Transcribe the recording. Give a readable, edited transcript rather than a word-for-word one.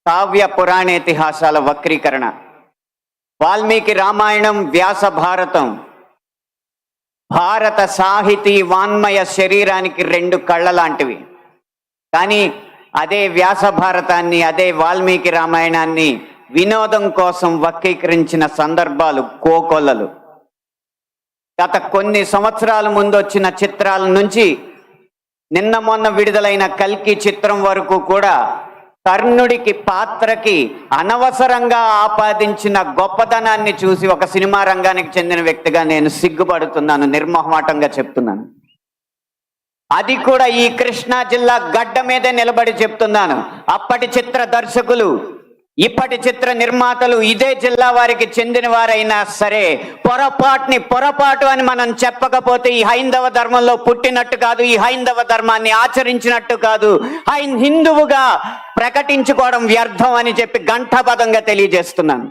కావ్య పురాణేతిహాసాల వక్రీకరణ. వాల్మీకి రామాయణం, వ్యాస భారతం భారత సాహితీ వాన్మయ శరీరానికి రెండు కళ్ళ లాంటివి. కానీ అదే వ్యాస భారతాన్ని, అదే వాల్మీకి రామాయణాన్ని వినోదం కోసం వక్రీకరించిన సందర్భాలు కోకొల్లలు. గత కొన్ని సంవత్సరాల ముందు వచ్చిన చిత్రాల నుంచి నిన్న మొన్న విడుదలైన కల్కి చిత్రం వరకు కూడా కర్ణుడికి పాత్రకి అనవసరంగా ఆపాదించిన గొప్పతనాన్ని చూసి ఒక సినిమా రంగానికి చెందిన వ్యక్తిగా నేను సిగ్గుపడుతున్నాను, నిర్మోహమాటంగా చెప్తున్నాను. అది కూడా ఈ కృష్ణా జిల్లా గడ్డ మీదే నిలబడి చెప్తున్నాను. అప్పటి చిత్ర దర్శకులు, ఇప్పటి చిత్ర నిర్మాతలు ఇదే జిల్లా వారికి చెందిన వారైనా సరే పొరపాటు అని మనం చెప్పకపోతే ఈ హైందవ ధర్మంలో పుట్టినట్టు కాదు, ఈ హైందవ ధర్మాన్ని ఆచరించినట్టు కాదు, హిందువుగా ప్రకటించుకోవడం వ్యర్థం అని చెప్పి ఘంటాపథంగా తెలియజేస్తున్నాను.